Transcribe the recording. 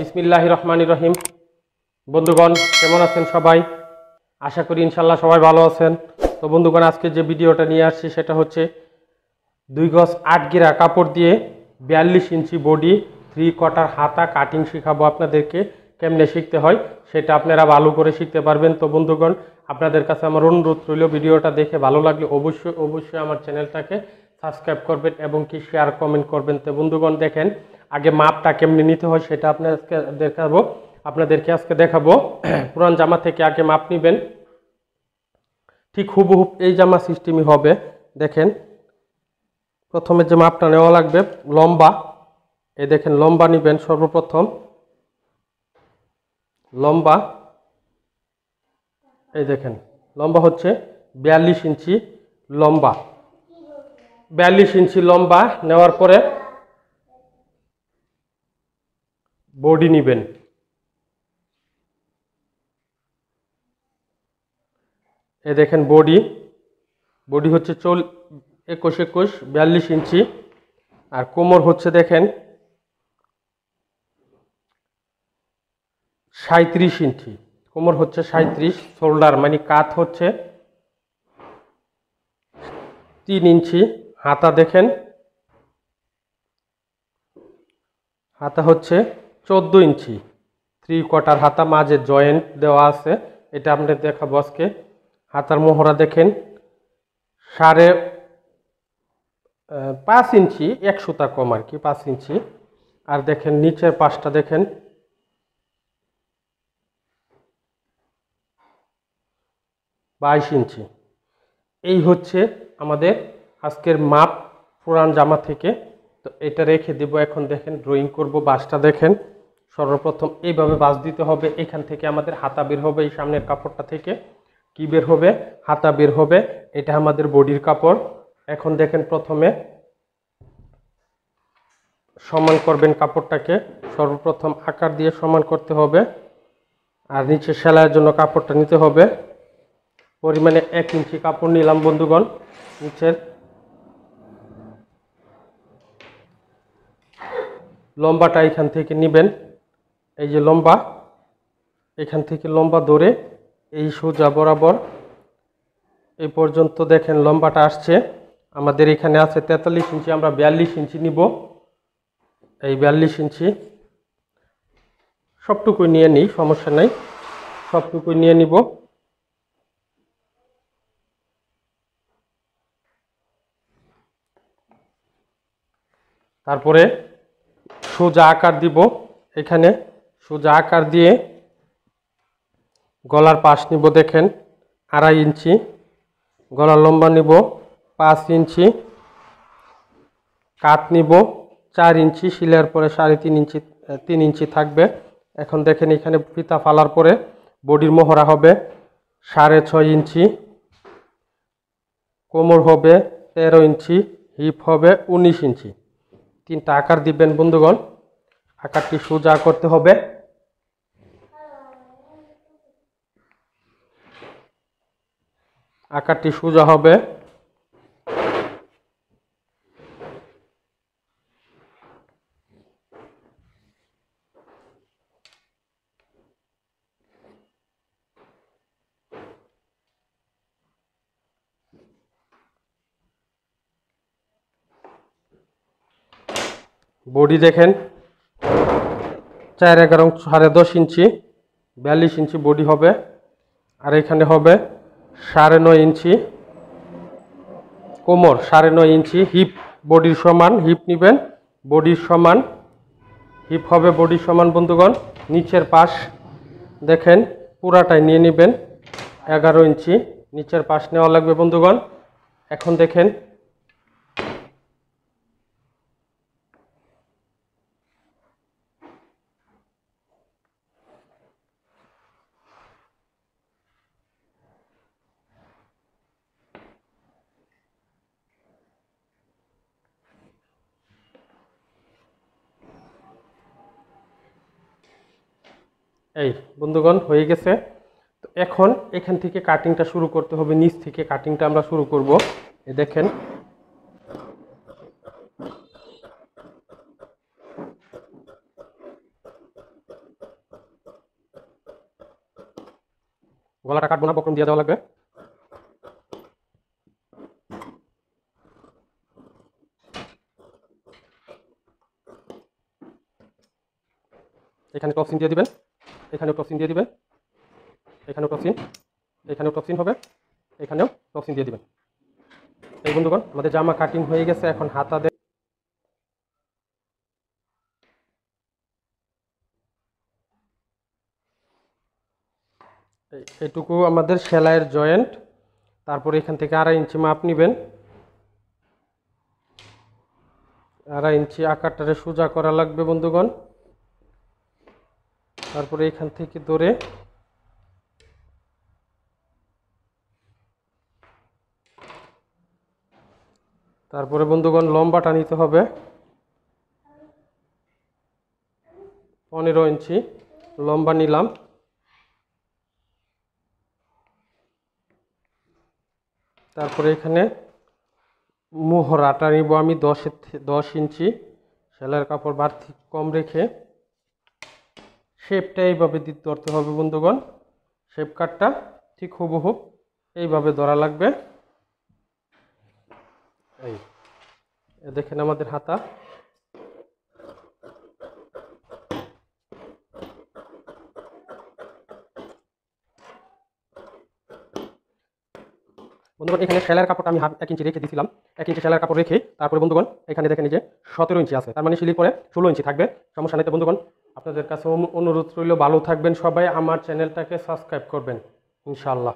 বিসমিল্লাহির রহমানির রহিম। বন্ধুগণ কেমন আছেন সবাই? আশা করি ইনশাল্লাহ সবাই ভালো আছেন। তো বন্ধুগণ আজকে যে ভিডিওটা নিয়ে আসছি সেটা হচ্ছে 2 গজ 8 গিরা কাপড় দিয়ে 42 ইঞ্চি বডি 3 কোয়ার্টার হাতা কাটিং শেখাবো আপনাদেরকে। কেমনে শিখতে হয় সেটা আপনারা ভালো করে শিখতে পারবেন। তো বন্ধুগণ আপনাদের কাছে আমার অনুরোধ রইল, ভিডিওটা দেখে ভালো লাগলে অবশ্যই আমার চ্যানেলটাকে সাবস্ক্রাইব করবেন এবং কি শেয়ার কমেন্ট করবেন। তো বন্ধুগণ দেখেন আগে মাপটা কেমনে নিতে হয় সেটা আপনাদেরকে আজকে দেখাবো। পুরান জামা থেকে আগে মাপ নেবেন, ঠিক হুবহুব এই জামা সিস্টেমই হবে। দেখেন প্রথমে যে মাপটা নেওয়া লাগবে লম্বা, এই দেখেন লম্বা নেবেন। সর্বপ্রথম লম্বা, এই দেখেন লম্বা হচ্ছে 42 ইঞ্চি লম্বা। 42 ইঞ্চি লম্বা নেওয়ার পরে বডি নেবেন। এই দেখেন বডি হচ্ছে 21 42 ইঞ্চি। আর কোমর হচ্ছে দেখেন 37 ইঞ্চি। কোমর হচ্ছে 37, শোল্ডার মানে কাত হচ্ছে 3 ইঞ্চি। হাতা দেখেন হাতা হচ্ছে 14 ইঞ্চি, 3 কোয়ার্টার হাতা, মাঝে জয়েন্ট দেওয়া আছে, এটা আপনাদের দেখাবো আজকে। হাতার মোহরা দেখেন 5.5 ইঞ্চি, 1 সুতা কম আর কি, 5 ইঞ্চি। আর দেখেন নিচের পাশটা দেখেন 22 ইঞ্চি। এই হচ্ছে আমাদের আজকের মাপ পুরান জামা থেকে। তো এটা রেখে দেব। এখন দেখেন ড্রয়িং করব। বাসটা দেখেন সর্বপ্রথম এইভাবে বাস দিতে হবে। এখান থেকে আমাদের হাতা বের হবে, এই সামনের কাপড়টা থেকে কি বের হবে, হাতা বের হবে। এটা আমাদের বডির কাপড়। এখন দেখেন প্রথমে সমান করবেন কাপড়টাকে। সর্বপ্রথম আকার দিয়ে সমান করতে হবে। আর নিচে সেলাইয়ের জন্য কাপড়টা নিতে হবে। পরিমাণে 1 ইঞ্চি কাপড় নিলাম বন্ধুগণ। নিচের লম্বাটা এখান থেকে নেবেন। এই যে লম্বা, এখান থেকে লম্বা ধরে এই সোজা বরাবর এই পর্যন্ত দেখেন লম্বাটা আসছে। আমাদের এখানে আছে 43 ইঞ্চি, আমরা 42 ইঞ্চি নিব। এই 42 ইঞ্চি সবটুকুই নিয়ে নিই, সমস্যা নাই, সবটুকুই নিয়ে নিব। তারপরে সোজা আকার দিব। এখানে সোজা আকার দিয়ে গলার পাশ নিব দেখেন 2.5 ইঞ্চি, গলার লম্বা নিব 5 ইঞ্চি, কাত নিব 4 ইঞ্চি, সিলাইয়ের পরে 3.5 ইঞ্চি 3 ইঞ্চি থাকবে। এখন দেখেন এখানে ফিতা ফালার পরে বডির মোহরা হবে 6.5 ইঞ্চি, কোমর হবে 13 ইঞ্চি, হিপ হবে 19 ইঞ্চি। 3টা আকার দিবেন বন্ধুগণ। আকারটি সোজা করতে হবে। আকারটি সোজা হবে। বডি দেখেন 4.11 10.5 ইঞ্চি, 42 ইঞ্চি বডি হবে। আর এখানে হবে 9.5 ইঞ্চি, কোমর 9.5 ইঞ্চি, হিপ বডির সমান, হিপ নেবেন বডির সমান, হিপ হবে বডির সমান বন্ধুগণ। নিচের পাশ দেখেন পুরাটাই নিয়ে নেবেন 11 ইঞ্চি, নিচের পাশ নেওয়া লাগবে বন্ধুগণ। এখন দেখেন এই বন্ধুগণ হয়ে গেছে। তো এখন এখান থেকে কাটিংটা শুরু করতে হবে, নিচ থেকে কাটিংটা আমরা শুরু করব। এই দেখেন গলাটা কাটবো না, বক্রম দিয়ে দেওয়া লাগবে। এখানে টপসিন দিয়ে দিবেন, এখানেও টপসিন দিয়ে দিবেন, এখানেও টপসিন, এখানেও টপসিন হবে, এখানেও টপসিন দিয়ে দিবেন। এই বন্ধুগণ আমাদের জামা কাটিং হয়ে গেছে, এখন হাতা দেয়। এইটুকু আমাদের সেলাইয়ের জয়েন্ট। তারপরে এখান থেকে 2.5 ইঞ্চি মাপ নেবেন, 2.5 ইঞ্চি আকারটারে সোজা করা লাগবে বন্ধুগণ। তারপরে এখান থেকে ধরে তারপরে বন্ধুগণ লম্বাটা নিতে হবে 15 ইঞ্চি লম্বা নিলাম। তারপরে এখানে মোহরাটা নিব আমি 10 ইঞ্চি, সেলাইয়ের কাপড় বাড়তি কম রেখে শেপটা এইভাবে ধরতে হবে বন্ধুগণ। শেপ কাটটা ঠিক হুবহুব এইভাবে ধরা লাগবে। এই দেখেন আমাদের হাতা। বন্ধুগণ এখানে সেলাইয়ের কাপড়টা আমি 1 ইঞ্চি রেখে দিয়েছিলাম, 1 ইঞ্চি সেলাইয়ের কাপড় রেখে তারপরে বন্ধুগণ এখানে দেখেন যে 17 ইঞ্চি আছে, তার মানে সিলির পরে 16 ইঞ্চি থাকবে। সমস্যা নেই। বন্ধুগণ আপনাদের কাছে অনুরোধ রইল, ভালো থাকবেন সবাই, আমার চ্যানেলটাকে সাবস্ক্রাইব করবেন ইনশাআল্লাহ।